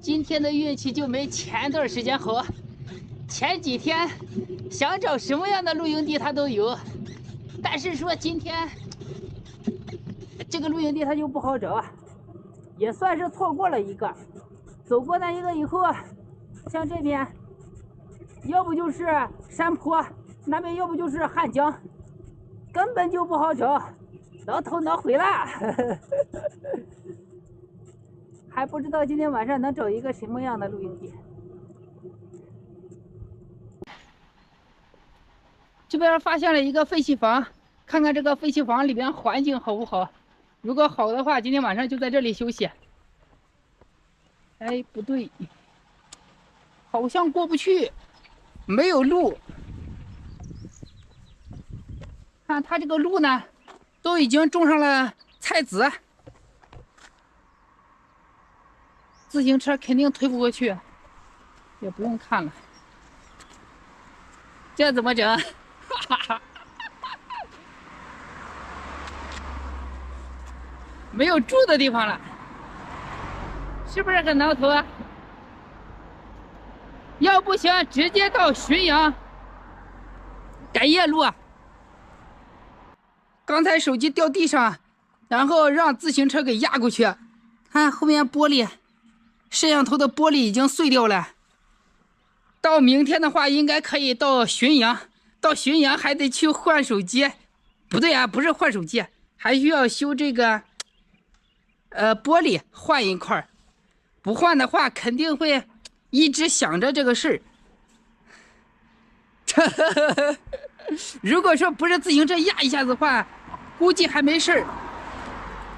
今天的运气就没前段时间好。前几天想找什么样的露营地它都有，但是说今天这个露营地它就不好找，也算是错过了一个。走过那一个以后，像这边要不就是山坡，那边要不就是汉江，根本就不好找。老头脑毁了，还不知道今天晚上能找一个什么样的露营地。这边发现了一个废弃房，看看这个废弃房里边环境好不好。如果好的话，今天晚上就在这里休息。哎，不对，好像过不去，没有路。看它这个路呢，都已经种上了菜籽，自行车肯定推不过去，也不用看了。这怎么整？哈哈，没有住的地方了，是不是很挠头啊？要不行，直接到浔阳赶夜路啊！刚才手机掉地上，然后让自行车给压过去，看后面玻璃，摄像头的玻璃已经碎掉了。到明天的话，应该可以到浔阳，到浔阳还得去换手机，不对啊，不是换手机，还需要修这个玻璃，换一块，不换的话肯定会一直想着这个事儿。如果说不是自行车压一下子的话，估计还没事儿，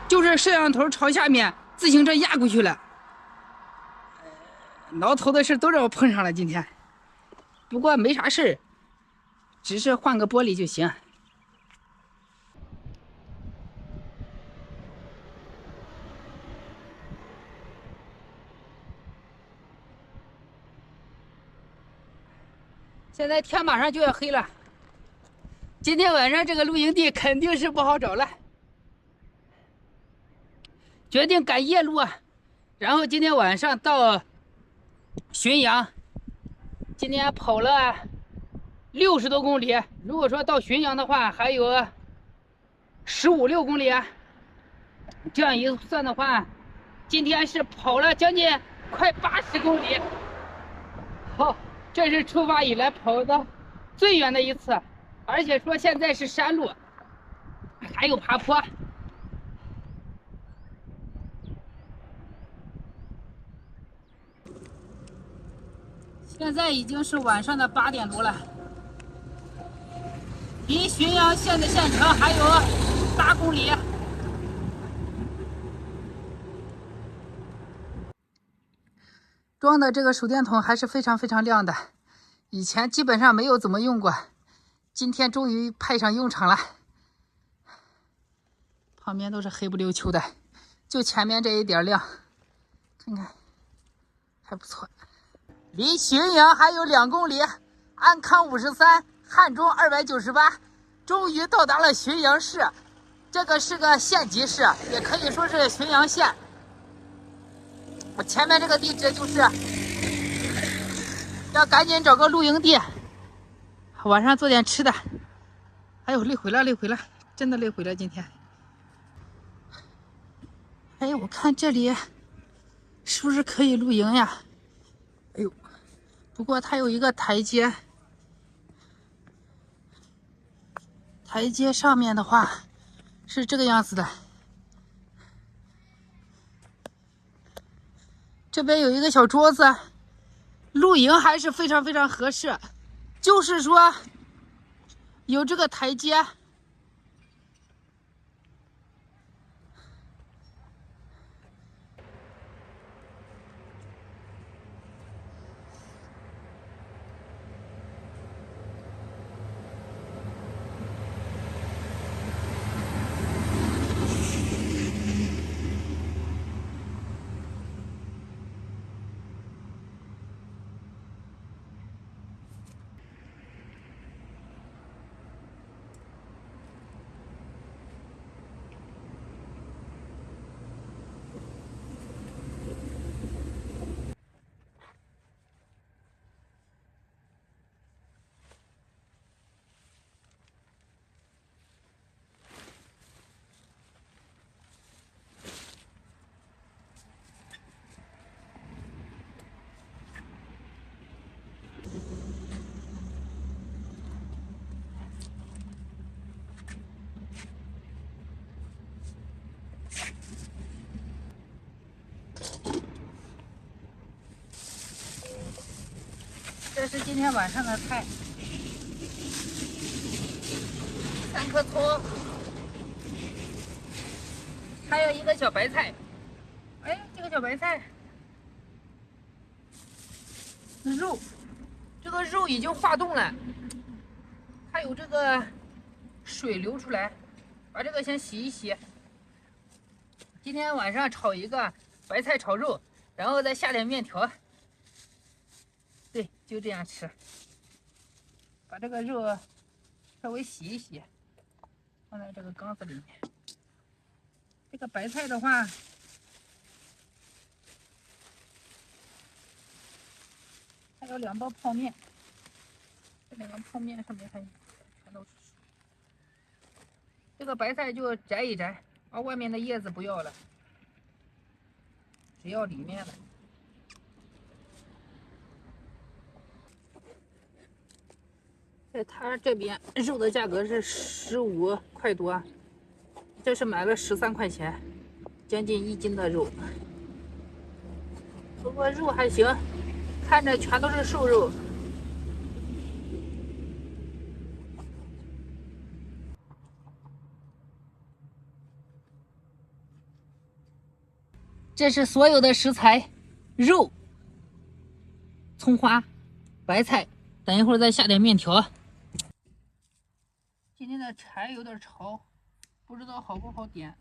就是摄像头朝下面，自行车压过去了。挠头的事都让我碰上了今天，不过没啥事儿，只是换个玻璃就行。现在天马上就要黑了，今天晚上这个露营地肯定是不好找了，决定赶夜路啊！然后今天晚上到浔阳，今天跑了60多公里，如果说到浔阳的话，还有15、16公里，这样一算的话，今天是跑了将近快80公里。好，这是出发以来跑的最远的一次，而且说现在是山路，还有爬坡。现在已经是晚上的8点多了，离浔阳县的县城还有8公里。装的这个手电筒还是非常非常亮的，以前基本上没有怎么用过，今天终于派上用场了。旁边都是黑不溜秋的，就前面这一点亮，看看还不错。离浔阳还有2公里，安康53，汉中298，终于到达了浔阳市。这个是个县级市，也可以说是浔阳县。我前面这个地址就是要赶紧找个露营地，晚上做点吃的。哎呦，累毁了，累毁了，真的累毁了今天。哎，我看这里是不是可以露营呀？哎呦，不过它有一个台阶，台阶上面的话是这个样子的。这边有一个小桌子，露营还是非常非常合适，就是说有这个台阶。这是今天晚上的菜，3颗葱，还有一个小白菜。哎，这个小白菜，肉，这个肉已经化冻了，还有这个水流出来，把这个先洗一洗。今天晚上炒一个白菜炒肉，然后再下点面条。对，就这样吃。把这个肉稍微洗一洗，放在这个缸子里面。这个白菜的话，还有2包泡面，这2个泡面上面还全都是水。这个白菜就摘一摘，把外面的叶子不要了，只要里面的。在他这边肉的价格是15块多，这是买了13块钱，将近1斤的肉。不过肉还行，看着全都是瘦肉。这是所有的食材，肉、葱花、白菜，等一会儿再下点面条。今天的柴有点潮，不知道好不好点。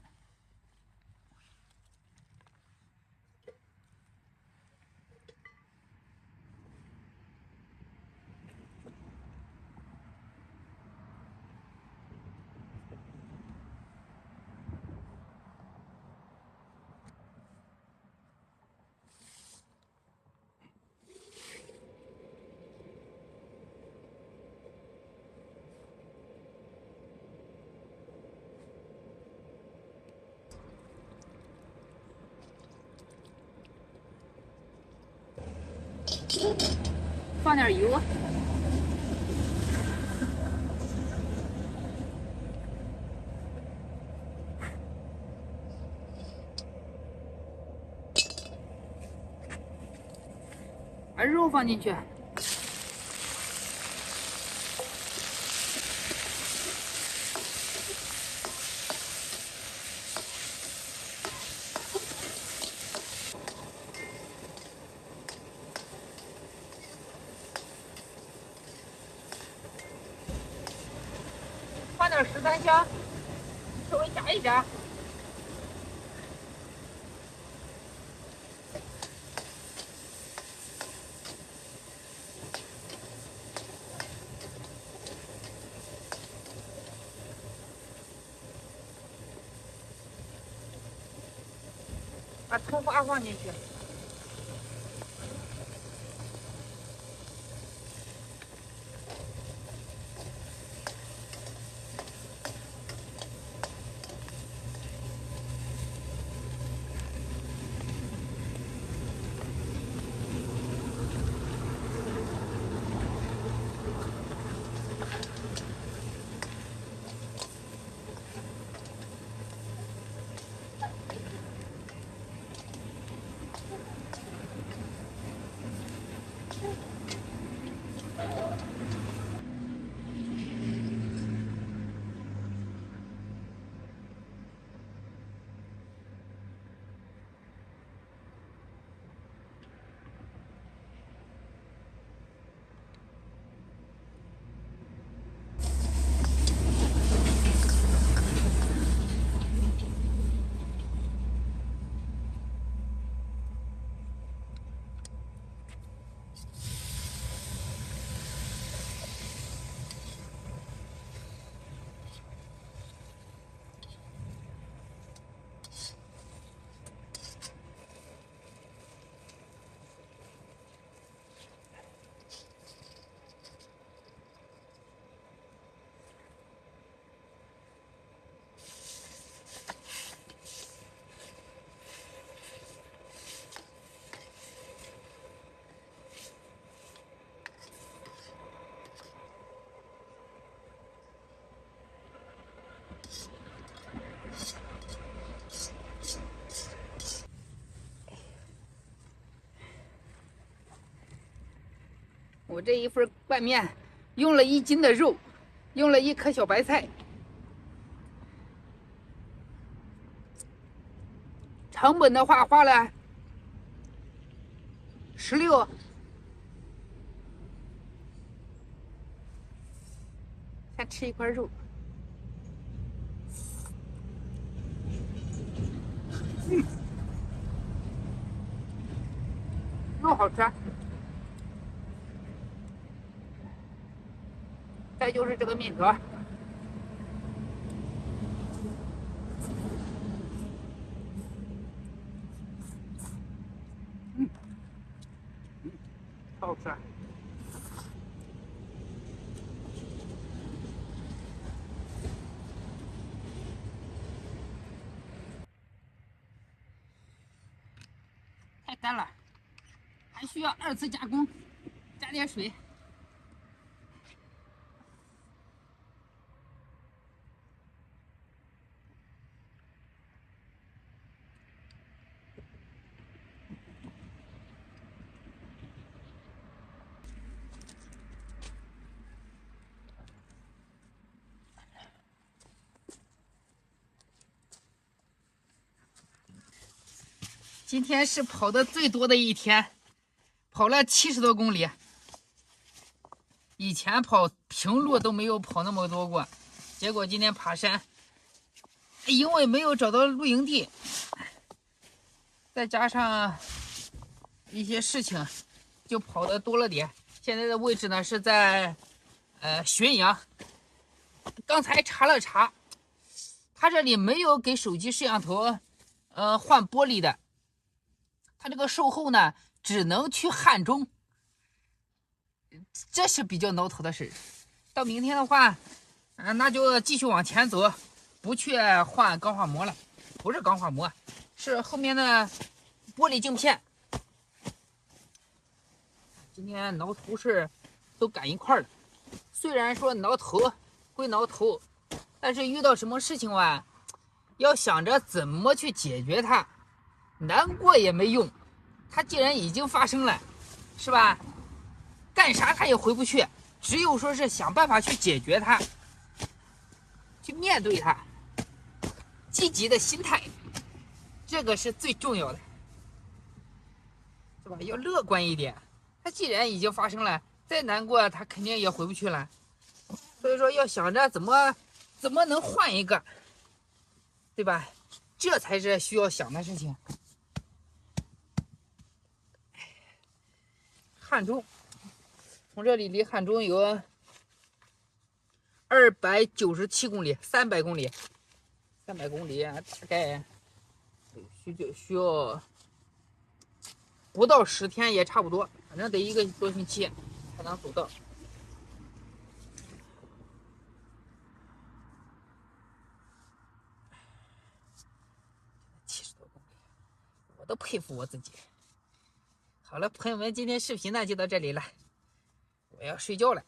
放点油，把肉放进去，放点十三香，稍微炸一炸。把葱花放进去，我这一份拌面用了1斤的肉，用了1颗小白菜，成本的话花了16。先吃一块肉。肉好吃。再就是这个面条，超好吃。太干了，还需要2次加工，加点水。今天是跑的最多的一天，跑了70多公里。以前跑平路都没有跑那么多过，结果今天爬山，因为没有找到露营地，再加上一些事情，就跑的多了点。现在的位置呢是在浔阳。刚才查了查，他这里没有给手机摄像头换玻璃的。他这个售后呢，只能去汉中，这是比较挠头的事。到明天的话，那就继续往前走，不去换钢化膜了，不是钢化膜，是后面的玻璃镜片。今天挠头是都赶一块了，虽然说挠头归挠头，但是遇到什么事情吧，要想着怎么去解决它。难过也没用，它既然已经发生了，是吧？干啥它也回不去，只有说是想办法去解决它，去面对它，积极的心态，这个是最重要的，是吧？要乐观一点。它既然已经发生了，再难过它肯定也回不去了。所以说要想着怎么能换一个，对吧？这才是需要想的事情。汉中，从这里离汉中有297公里，300公里，300公里大概需要不到10天也差不多，反正得1个多星期才能走到。70多公里，我都佩服我自己。好了，朋友们，今天视频呢就到这里了，我要睡觉了，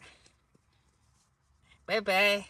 拜拜。